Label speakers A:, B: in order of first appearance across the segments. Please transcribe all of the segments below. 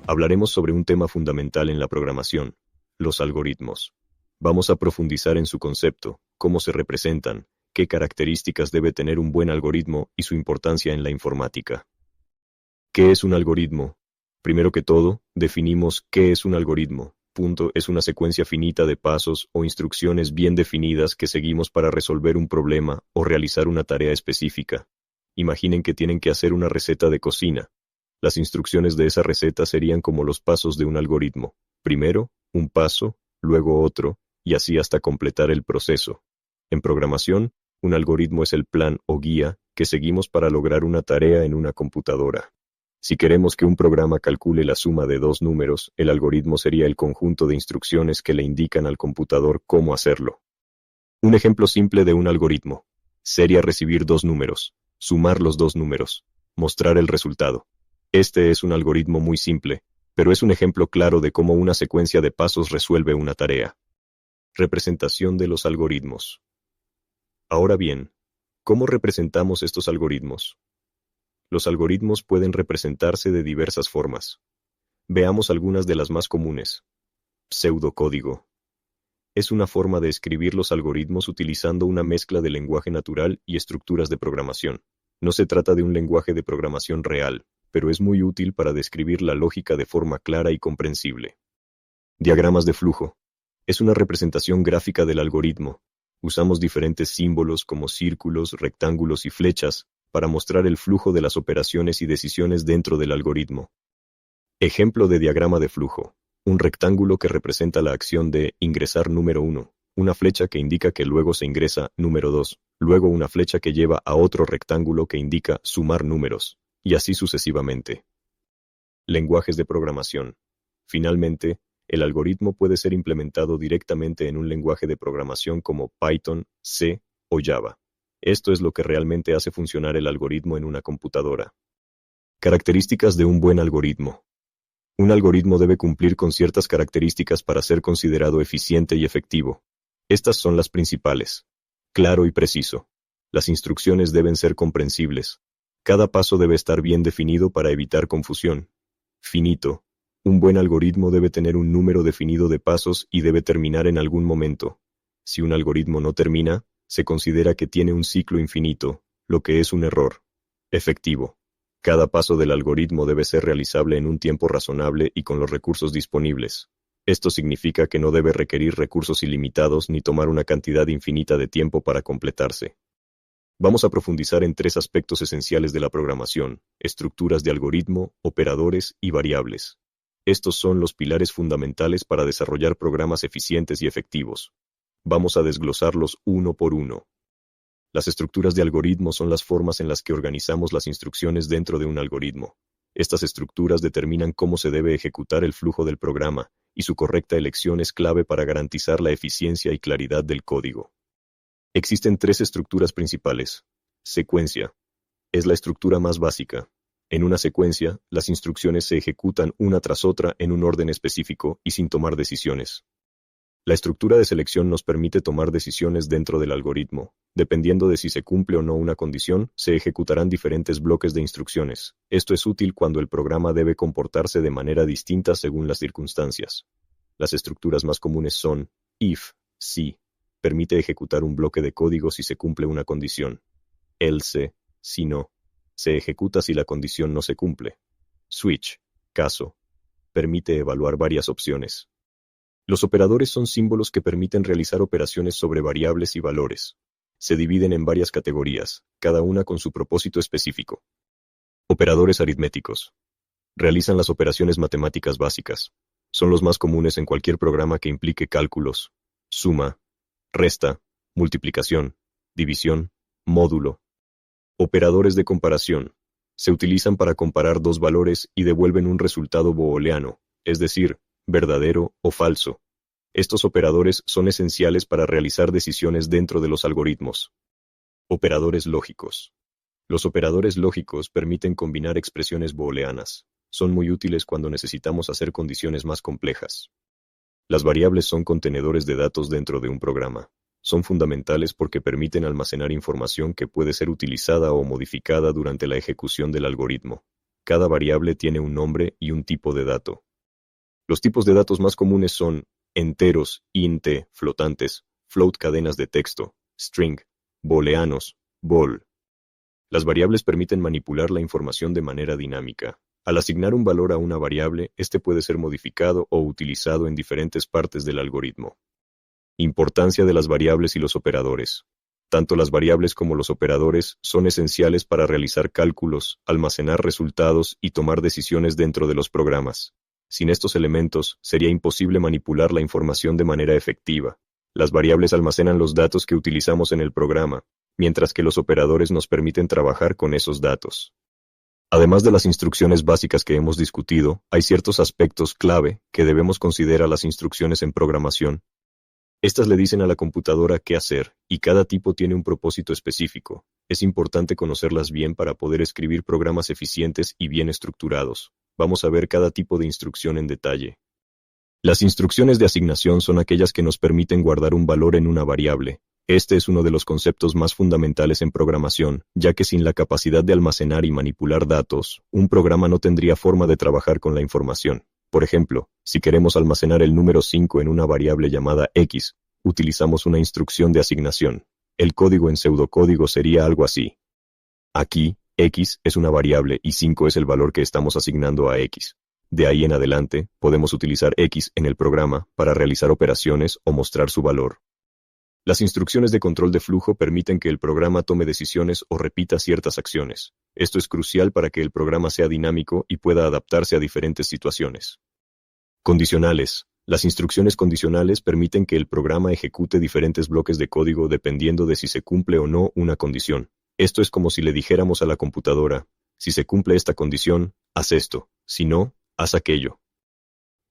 A: Hablaremos sobre un tema fundamental en la programación, los algoritmos. Vamos a profundizar en su concepto, cómo se representan, qué características debe tener un buen algoritmo y su importancia en la informática. ¿Qué es un algoritmo? Primero que todo, definimos qué es un algoritmo. Es una secuencia finita de pasos o instrucciones bien definidas que seguimos para resolver un problema o realizar una tarea específica. Imaginen que tienen que hacer una receta de cocina. Las instrucciones de esa receta serían como los pasos de un algoritmo. Primero, un paso, luego otro, y así hasta completar el proceso. En programación, un algoritmo es el plan o guía que seguimos para lograr una tarea en una computadora. Si queremos que un programa calcule la suma de dos números, el algoritmo sería el conjunto de instrucciones que le indican al computador cómo hacerlo. Un ejemplo simple de un algoritmo sería recibir dos números, sumar los dos números, mostrar el resultado. Este es un algoritmo muy simple, pero es un ejemplo claro de cómo una secuencia de pasos resuelve una tarea. Representación de los algoritmos. Ahora bien, ¿cómo representamos estos algoritmos? Los algoritmos pueden representarse de diversas formas. Veamos algunas de las más comunes. Pseudocódigo. Es una forma de escribir los algoritmos utilizando una mezcla de lenguaje natural y estructuras de programación. No se trata de un lenguaje de programación real, pero es muy útil para describir la lógica de forma clara y comprensible. Diagramas de flujo. Es una representación gráfica del algoritmo. Usamos diferentes símbolos como círculos, rectángulos y flechas para mostrar el flujo de las operaciones y decisiones dentro del algoritmo. Ejemplo de diagrama de flujo. Un rectángulo que representa la acción de ingresar número 1, una flecha que indica que luego se ingresa número 2, luego una flecha que lleva a otro rectángulo que indica sumar números, y así sucesivamente. Lenguajes de programación. Finalmente, el algoritmo puede ser implementado directamente en un lenguaje de programación como Python, C o Java. Esto es lo que realmente hace funcionar el algoritmo en una computadora. Características de un buen algoritmo. Un algoritmo debe cumplir con ciertas características para ser considerado eficiente y efectivo. Estas son las principales. Claro y preciso. Las instrucciones deben ser comprensibles. Cada paso debe estar bien definido para evitar confusión. Finito. Un buen algoritmo debe tener un número definido de pasos y debe terminar en algún momento. Si un algoritmo no termina, se considera que tiene un ciclo infinito, lo que es un error. Efectivo. Cada paso del algoritmo debe ser realizable en un tiempo razonable y con los recursos disponibles. Esto significa que no debe requerir recursos ilimitados ni tomar una cantidad infinita de tiempo para completarse. Vamos a profundizar en tres aspectos esenciales de la programación: estructuras de algoritmo, operadores y variables. Estos son los pilares fundamentales para desarrollar programas eficientes y efectivos. Vamos a desglosarlos uno por uno. Las estructuras de algoritmo son las formas en las que organizamos las instrucciones dentro de un algoritmo. Estas estructuras determinan cómo se debe ejecutar el flujo del programa, y su correcta elección es clave para garantizar la eficiencia y claridad del código. Existen tres estructuras principales. Secuencia. Es la estructura más básica. En una secuencia, las instrucciones se ejecutan una tras otra en un orden específico y sin tomar decisiones. La estructura de selección nos permite tomar decisiones dentro del algoritmo. Dependiendo de si se cumple o no una condición, se ejecutarán diferentes bloques de instrucciones. Esto es útil cuando el programa debe comportarse de manera distinta según las circunstancias. Las estructuras más comunes son if, si, permite ejecutar un bloque de código si se cumple una condición. Else, si no, se ejecuta si la condición no se cumple. Switch, caso, permite evaluar varias opciones. Los operadores son símbolos que permiten realizar operaciones sobre variables y valores. Se dividen en varias categorías, cada una con su propósito específico. Operadores aritméticos. Realizan las operaciones matemáticas básicas. Son los más comunes en cualquier programa que implique cálculos, suma, resta, multiplicación, división, módulo. Operadores de comparación. Se utilizan para comparar dos valores y devuelven un resultado booleano, es decir, verdadero o falso. Estos operadores son esenciales para realizar decisiones dentro de los algoritmos. Operadores lógicos. Los operadores lógicos permiten combinar expresiones booleanas. Son muy útiles cuando necesitamos hacer condiciones más complejas. Las variables son contenedores de datos dentro de un programa. Son fundamentales porque permiten almacenar información que puede ser utilizada o modificada durante la ejecución del algoritmo. Cada variable tiene un nombre y un tipo de dato. Los tipos de datos más comunes son enteros, int, flotantes, float cadenas de texto, string, booleanos, bool. Las variables permiten manipular la información de manera dinámica. Al asignar un valor a una variable, este puede ser modificado o utilizado en diferentes partes del algoritmo. Importancia de las variables y los operadores. Tanto las variables como los operadores son esenciales para realizar cálculos, almacenar resultados y tomar decisiones dentro de los programas. Sin estos elementos, sería imposible manipular la información de manera efectiva. Las variables almacenan los datos que utilizamos en el programa, mientras que los operadores nos permiten trabajar con esos datos. Además de las instrucciones básicas que hemos discutido, hay ciertos aspectos clave que debemos considerar las instrucciones en programación. Estas le dicen a la computadora qué hacer, y cada tipo tiene un propósito específico. Es importante conocerlas bien para poder escribir programas eficientes y bien estructurados. Vamos a ver cada tipo de instrucción en detalle. Las instrucciones de asignación son aquellas que nos permiten guardar un valor en una variable. Este es uno de los conceptos más fundamentales en programación, ya que sin la capacidad de almacenar y manipular datos, un programa no tendría forma de trabajar con la información. Por ejemplo, si queremos almacenar el número 5 en una variable llamada x, utilizamos una instrucción de asignación. El código en pseudocódigo sería algo así. Aquí, x es una variable y 5 es el valor que estamos asignando a x. De ahí en adelante, podemos utilizar x en el programa para realizar operaciones o mostrar su valor. Las instrucciones de control de flujo permiten que el programa tome decisiones o repita ciertas acciones. Esto es crucial para que el programa sea dinámico y pueda adaptarse a diferentes situaciones. Condicionales. Las instrucciones condicionales permiten que el programa ejecute diferentes bloques de código dependiendo de si se cumple o no una condición. Esto es como si le dijéramos a la computadora, si se cumple esta condición, haz esto, si no, haz aquello.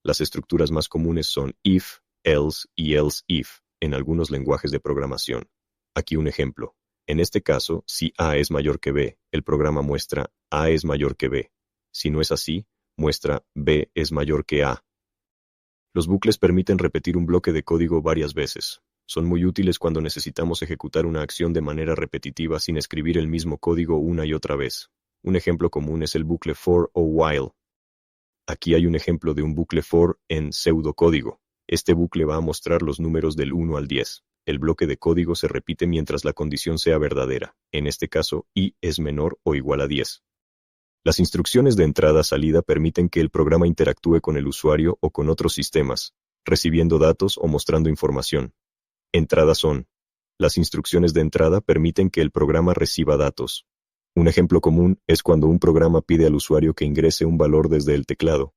A: Las estructuras más comunes son if, else y else if en algunos lenguajes de programación. Aquí un ejemplo. En este caso, si A es mayor que B, el programa muestra A es mayor que B. Si no es así, muestra B es mayor que A. Los bucles permiten repetir un bloque de código varias veces. Son muy útiles cuando necesitamos ejecutar una acción de manera repetitiva sin escribir el mismo código una y otra vez. Un ejemplo común es el bucle for o while. Aquí hay un ejemplo de un bucle for en pseudocódigo. Este bucle va a mostrar los números del 1 al 10. El bloque de código se repite mientras la condición sea verdadera. En este caso, i es menor o igual a 10. Las instrucciones de entrada-salida permiten que el programa interactúe con el usuario o con otros sistemas, recibiendo datos o mostrando información. Entradas son. Las instrucciones de entrada permiten que el programa reciba datos. Un ejemplo común es cuando un programa pide al usuario que ingrese un valor desde el teclado.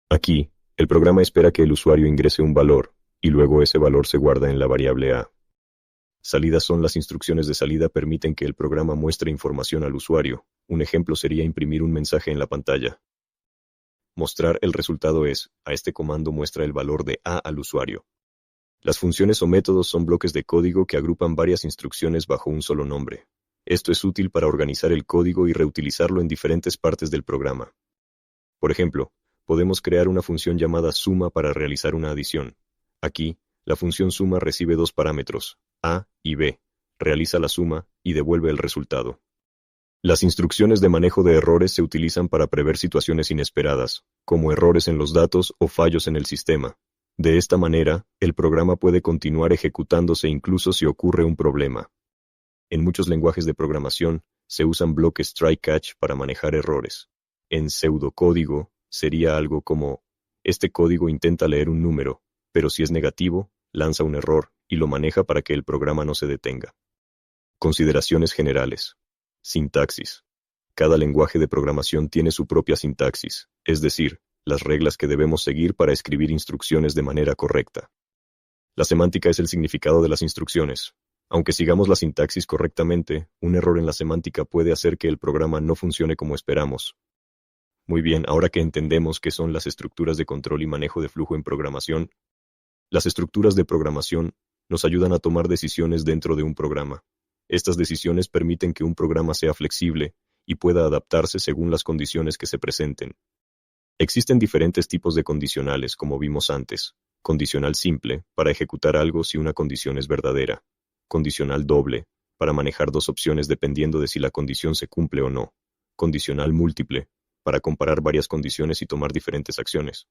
A: Aquí, el programa espera que el usuario ingrese un valor, y luego ese valor se guarda en la variable A. Salidas son las instrucciones de salida permiten que el programa muestre información al usuario. Un ejemplo sería imprimir un mensaje en la pantalla. Mostrar el resultado es, a este comando muestra el valor de A al usuario. Las funciones o métodos son bloques de código que agrupan varias instrucciones bajo un solo nombre. Esto es útil para organizar el código y reutilizarlo en diferentes partes del programa. Por ejemplo, podemos crear una función llamada suma para realizar una adición. Aquí, la función suma recibe dos parámetros, A y B, realiza la suma y devuelve el resultado. Las instrucciones de manejo de errores se utilizan para prever situaciones inesperadas, como errores en los datos o fallos en el sistema. De esta manera, el programa puede continuar ejecutándose incluso si ocurre un problema. En muchos lenguajes de programación, se usan bloques try-catch para manejar errores. En pseudocódigo, sería algo como, este código intenta leer un número, pero si es negativo, lanza un error y lo maneja para que el programa no se detenga. Consideraciones generales. Sintaxis. Cada lenguaje de programación tiene su propia sintaxis, es decir, las reglas que debemos seguir para escribir instrucciones de manera correcta. La semántica es el significado de las instrucciones. Aunque sigamos la sintaxis correctamente, un error en la semántica puede hacer que el programa no funcione como esperamos. Muy bien, ahora que entendemos qué son las estructuras de control y manejo de flujo en programación, las estructuras de programación nos ayudan a tomar decisiones dentro de un programa. Estas decisiones permiten que un programa sea flexible y pueda adaptarse según las condiciones que se presenten. Existen diferentes tipos de condicionales, como vimos antes. Condicional simple, para ejecutar algo si una condición es verdadera. Condicional doble, para manejar dos opciones dependiendo de si la condición se cumple o no. Condicional múltiple, para comparar varias condiciones y tomar diferentes acciones.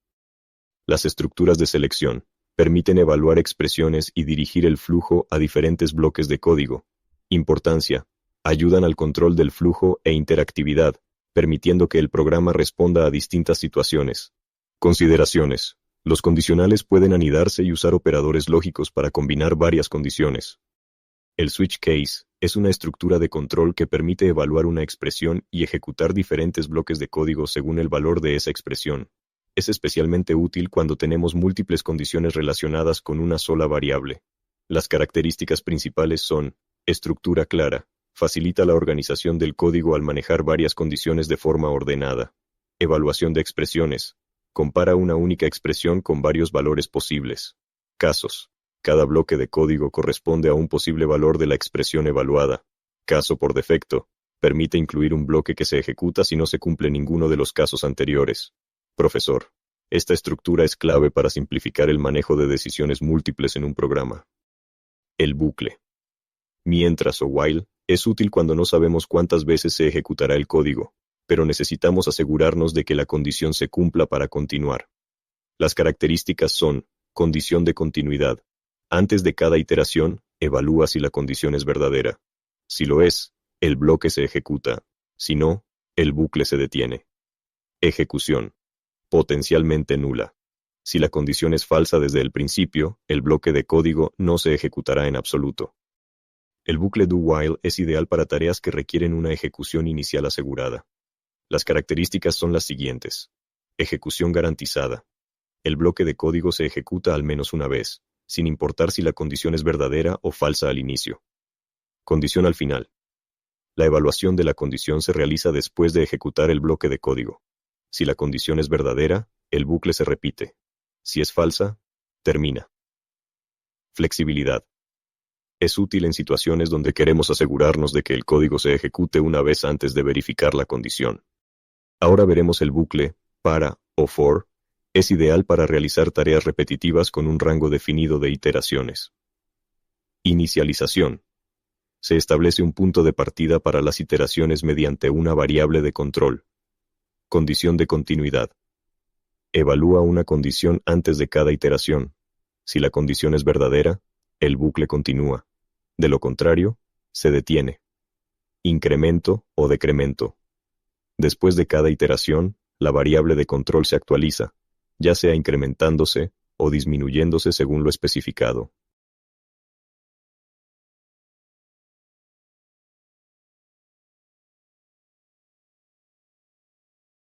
A: Las estructuras de selección permiten evaluar expresiones y dirigir el flujo a diferentes bloques de código. Importancia: ayudan al control del flujo e interactividad, permitiendo que el programa responda a distintas situaciones. Consideraciones: los condicionales pueden anidarse y usar operadores lógicos para combinar varias condiciones. El switch case es una estructura de control que permite evaluar una expresión y ejecutar diferentes bloques de código según el valor de esa expresión. Es especialmente útil cuando tenemos múltiples condiciones relacionadas con una sola variable. Las características principales son: estructura clara, facilita la organización del código al manejar varias condiciones de forma ordenada. Evaluación de expresiones, compara una única expresión con varios valores posibles. Casos: cada bloque de código corresponde a un posible valor de la expresión evaluada. Caso por defecto, permite incluir un bloque que se ejecuta si no se cumple ninguno de los casos anteriores. Profesor: esta estructura es clave para simplificar el manejo de decisiones múltiples en un programa. El bucle. Mientras o while es útil cuando no sabemos cuántas veces se ejecutará el código, pero necesitamos asegurarnos de que la condición se cumpla para continuar. Las características son: condición de continuidad. Antes de cada iteración, evalúa si la condición es verdadera. Si lo es, el bloque se ejecuta. Si no, el bucle se detiene. Ejecución: potencialmente nula. Si la condición es falsa desde el principio, el bloque de código no se ejecutará en absoluto. El bucle do-while es ideal para tareas que requieren una ejecución inicial asegurada. Las características son las siguientes. Ejecución garantizada. El bloque de código se ejecuta al menos una vez, sin importar si la condición es verdadera o falsa al inicio. Condición al final. La evaluación de la condición se realiza después de ejecutar el bloque de código. Si la condición es verdadera, el bucle se repite. Si es falsa, termina. Flexibilidad. Es útil en situaciones donde queremos asegurarnos de que el código se ejecute una vez antes de verificar la condición. Ahora veremos el bucle para o for. Es ideal para realizar tareas repetitivas con un rango definido de iteraciones. Inicialización. Se establece un punto de partida para las iteraciones mediante una variable de control. Condición de continuidad. Evalúa una condición antes de cada iteración. Si la condición es verdadera, el bucle continúa. De lo contrario, se detiene. Incremento o decremento. Después de cada iteración, la variable de control se actualiza, ya sea incrementándose o disminuyéndose según lo especificado.